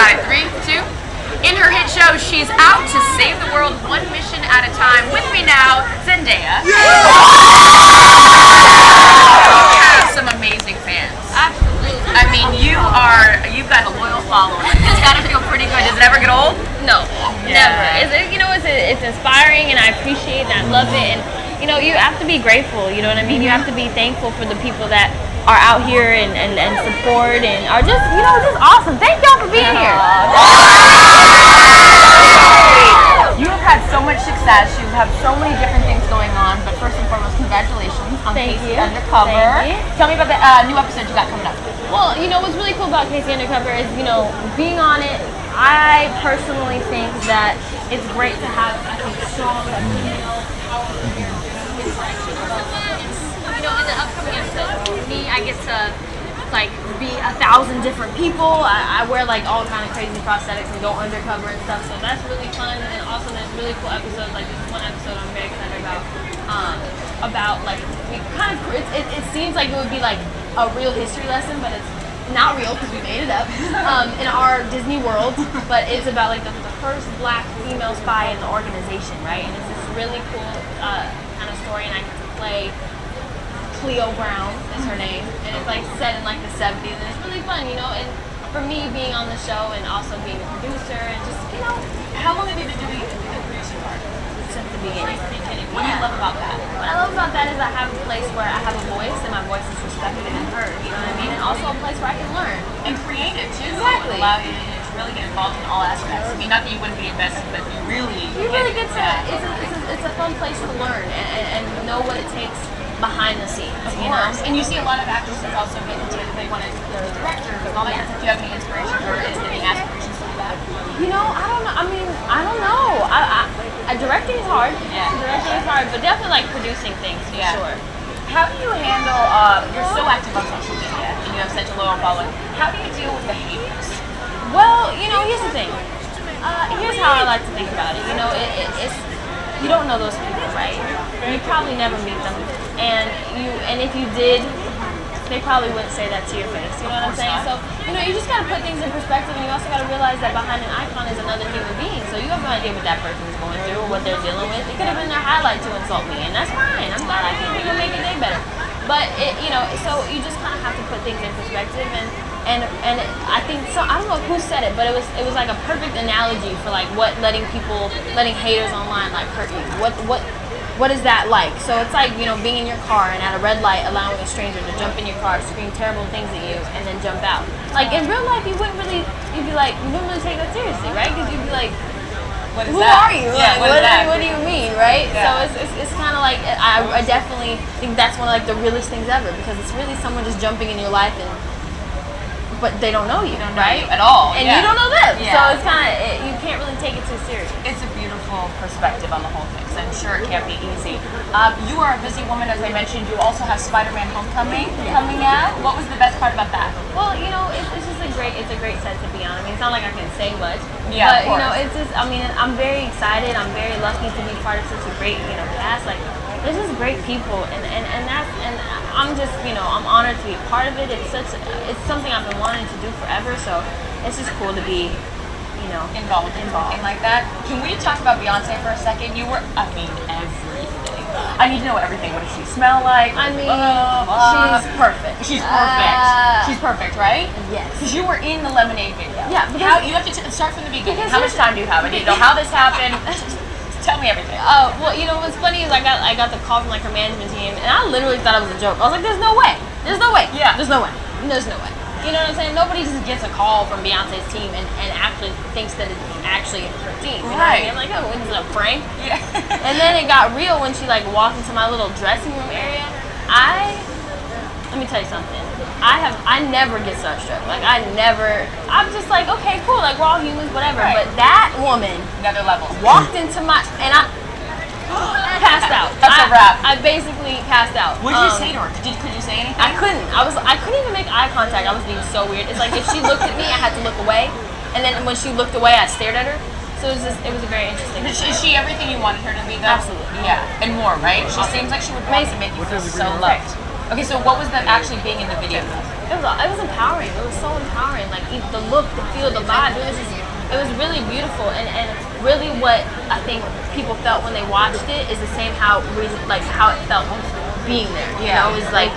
right, 3, 2. In her hit show, she's out to save the world one mission at a time. With me now, Zendaya. You have some amazing fans. Absolutely. I mean, you've got a loyal following. It's got to feel pretty good. Does it ever get old? No, never. It's inspiring, and I appreciate it, and I love it. And you have to be grateful. You know what I mean? You have to be thankful for the people that are out here and support and are just just awesome. Thank y'all for being here. You have had so much success. You have so many different things going on. But first and foremost, congratulations on Casey Undercover. Thank you. Tell me about the new episode you got coming up. Well, what's really cool about Casey Undercover is, being on it, I personally think that it's great to have a strong female powerful character. In the upcoming episode, me, I get to be 1,000 different people. I wear all kind of crazy prosthetics and go undercover and stuff. So that's really fun. And then also there's really cool episodes. Like this one episode I'm very excited about. It seems like it would be like a real history lesson, but it's not real because we made it up in our Disney world. But it's about the first black female spy in the organization, right? And it's this really cool kind of story, and I get to play Cleo Brown is her name, and it's set in the 70s, and it's really fun, and for me being on the show and also being a producer and just How long have you been doing the producing part? since the beginning. What do you love about that? What I love about that is I have a place where I have a voice and my voice is respected and heard, you know what I mean? And also a place where I can learn. And creative too. Exactly. Allow you to really get involved in all aspects. I mean, not that you wouldn't be invested, but you really get to, it's a fun place to learn and know what it takes behind the scenes. Of course. And you see a lot of actors that also get into it. They want to be directors and all that. Do you have any inspiration or is there any aspirations like that? I don't know. I don't know. Directing is hard. Yeah. Directing is hard, but definitely producing things for sure. How do you handle, you're so active on social media and you have such a loyal following. How do you deal with the haters? Well, here's the thing. Here's how I like to think about it. It's you don't know those people, right? You probably never meet them, and if you did, they probably wouldn't say that to your face. You know what I'm saying? So you just gotta put things in perspective, and you also gotta realize that behind an icon is another human being. So you have no idea what that person's going through or what they're dealing with. It could have been their highlight to insult me, and that's fine. I'm glad I can make a day better. But so you just kind of have to put things in perspective, and I think so. I don't know who said it, but it was like a perfect analogy for what letting haters online hurt you. What is that like? So it's like being in your car and at a red light allowing a stranger to jump in your car, scream terrible things at you, and then jump out. In real life, you'd be really take that seriously, right? Because you'd be like, who are you? Yeah, what do you mean, right? Yeah. So it's kind of like I definitely think that's one of the realest things ever, because it's really someone just jumping in your life but they don't know you, right? At all. And you don't know them. Yeah. So it's kind of, you can't really take it too serious. It's a beautiful perspective on the whole thing, so I'm sure it can't be easy. You are a busy woman, as I mentioned. You also have Spider-Man Homecoming coming out. What was the best part about that? Well, it's just a great set to be on. I mean, it's not like I can say much. Yeah, but, of course. it's just, I'm very excited. I'm very lucky to be part of such a great, cast. There's just great people, and I'm just, I'm honored to be a part of it. It's something I've been wanting to do forever, so it's just cool to be, involved in something like that. Can we talk about Beyonce for a second? You were, everything. I need to know everything. What does she smell like? She's perfect. She's perfect. She's perfect, right? Yes. Because you were in the Lemonade video. Yeah. You have to start from the beginning. How much time do you have? I need to know how this happened. Tell me everything. Well, what's funny is I got the call from her management team, and I literally thought it was a joke. I was like, "There's no way. There's no way. Yeah. There's no way. There's no way." You know what I'm saying? Nobody just gets a call from Beyonce's team and actually thinks that it's actually her team. You know what I mean? I'm like, oh, is it a prank? Yeah. And then it got real when she walked into my little dressing room area. Let me tell you something. I never get starstruck. I'm just like, okay, cool. We're all humans, whatever. Right. But that woman, Another level. walked into and I passed out. That's a wrap. I basically passed out. What did you say to her? Could you say anything? I couldn't. I couldn't even make eye contact. I was being so weird. It's like if she looked at me, I had to look away, and then when she looked away, I stared at her. So it was a very interesting. Is she everything you wanted her to be, though? Absolutely. Yeah, and more, right? She seems like she would want to make you feel so loved. Okay, so what was that actually being in the video? it was empowering. It was so empowering. Like the look, the feel, the vibe. It was really beautiful, and really what I think people felt when they watched it is the same how it felt being there. You know, it was like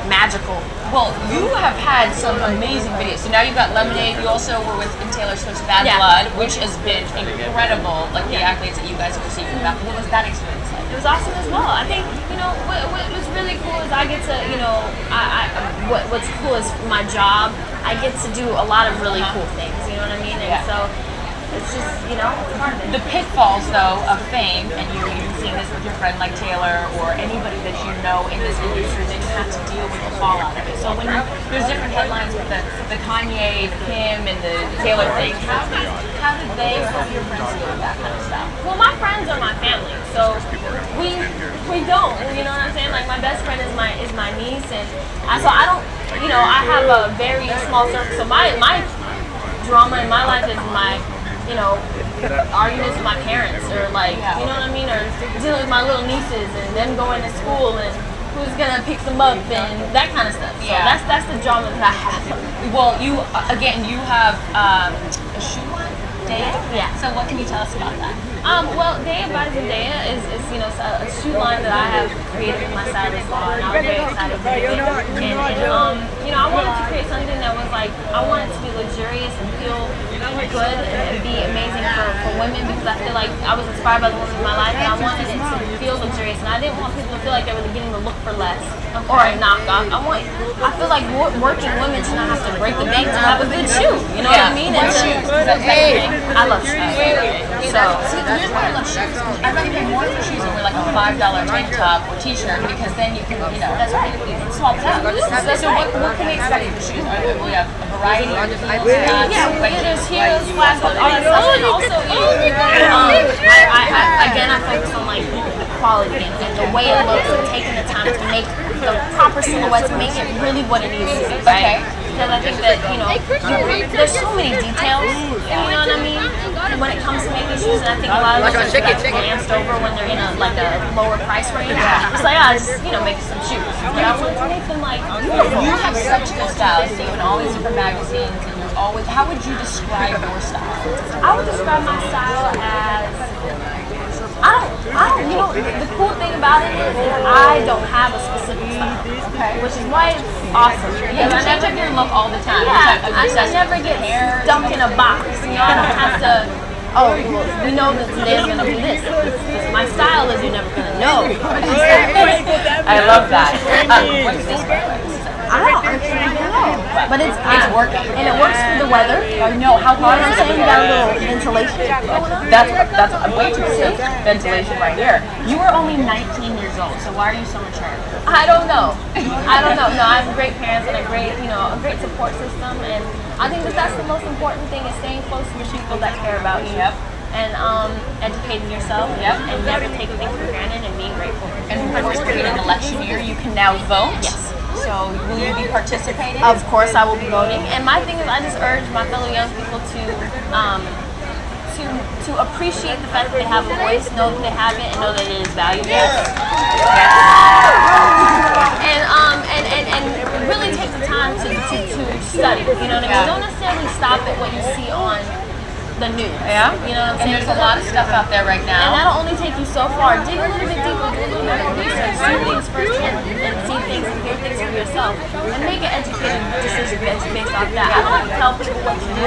magical. Well, you have had some amazing videos. So now you've got Lemonade. You also were in Taylor Swift's Bad Blood, which has been incredible. Like the accolades that you guys have received from that. What was that experience like? It was awesome as well. I think what was really cool is I get to what's cool is my job. I get to do a lot of really cool things. You know what I mean? And so it's just it's part of it. The pitfalls though of fame, and you're even seeing this with your friend like Taylor or anybody that you know in this industry, that you have to deal with the fallout of it. So when there's different headlines with the Kanye, the Kim, and the Taylor thing, how did they or how do your friends deal with that kind of stuff? Well, my friends are my family, so we don't. You know what I'm saying? Like my best friend is my niece, and so I don't. I have a very small circle. So my drama in my life is my arguments with my parents, or like, you know what I mean, or dealing with my little nieces and them going to school and who's gonna pick them up and that kind of stuff. So that's the drama that I have. Well, you have a shoe line, Daya? Yeah. So what can you tell us about that? Well, Daya by Zendaya is a shoe line that I have created with my stylist, and I was very excited to do it. And I wanted to create something that was like, I wanted to be luxurious and feel good and be amazing for women, because I feel like I was inspired by the women in my life, and I wanted it to feel luxurious, and I didn't want people to feel like they were getting the look for less or a knockoff. I feel like working women should not have to break the bank to have a good shoe. You know what I mean? And I love shoes. So here's why I love shoes. I'd rather pay more for shoes than wear like a $5 tank top or t-shirt, because then you can, that's right, you can swap it out. So what can we expect for shoes? We have a variety of heels, there's heels, flats, all that stuff, and also, I focus on like the quality and the way it looks, and taking the time to make the proper silhouette, to make it really what it needs to be, right? Because I think that, there's so many details, you know what I mean, when it comes to making shoes, and I think a lot of us get glanced over when they're in a lower price range. It's like, make some shoes. But I wanted to make them like beautiful. You have such good style. I see you in all these different magazines, and you're always. How would you describe your style? I would describe my style as the cool thing about it is I don't have a specific style, which is why it's awesome. Because I never your look all the time. I never get dumped in a box. I don't have to. Oh, well, we know that today's gonna be this. My style is you're never gonna know. I love that. What's this? I don't know, but it's working, and it works for the weather. No, how hard I'm saying you got a little ventilation going on. That's way too safe ventilation right here. You are only 19 years old, so why are you so mature? I don't know. No, I have great parents and a great support system, and I think that's the most important thing, is staying close to the people that care about you. And educating yourself, and never taking things for granted, and being grateful. And of course, being an election year, you can now vote. Yes. So will you be participating? Of course, I will be voting. And my thing is, I just urge my fellow young people to appreciate the fact that they have a voice, know that they have it, and know that it is valuable. And really take the time to study. You know what I mean? Don't necessarily stop at what you see on the news. You know what I'm saying? And there's a lot of stuff out there right now. And that'll only take you so far. Dig a little bit deeper, do a little bit of research, see things firsthand, and see things and hear things for yourself, and make an educated decision based off that. I don't tell people what to do,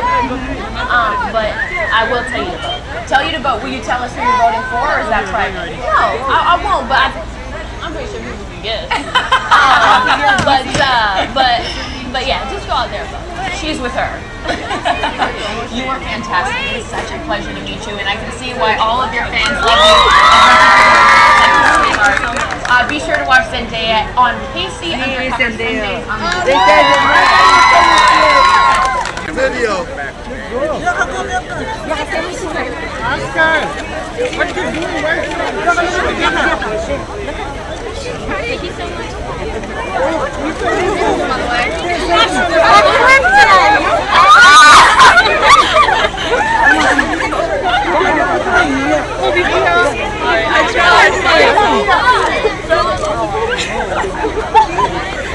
but I will tell you to vote. Tell you to vote. Will you tell us who you're voting for, or is that private? No, I won't, but I'm pretty sure people can guess. But yeah, just go out there and vote. She's with her. You are fantastic. It is such a pleasure to meet you, and I can see why all of your fans love you. Be sure to watch Zendaya on KC Undercover Sundays on Video. Oscar, what you doing? Thank you so much.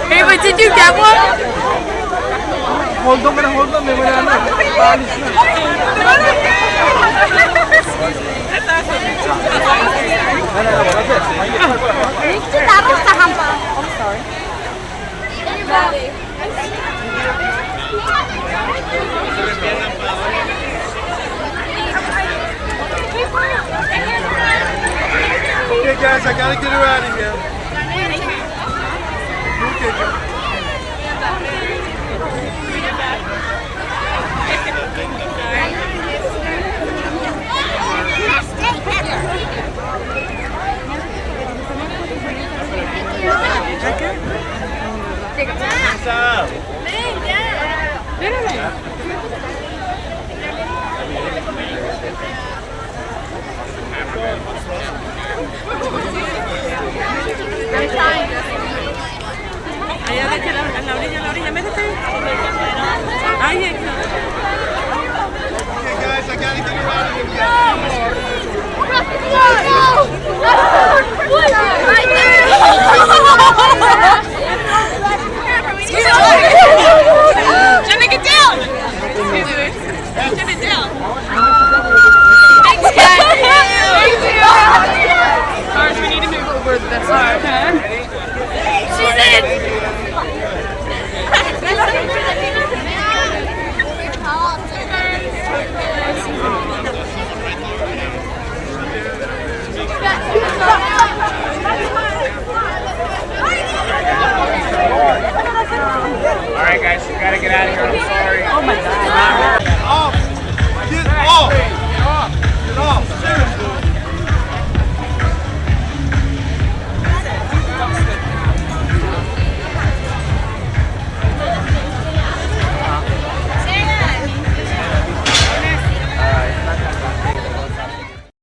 Hey, but did you get one? Okay, guys, I gotta get her out of here.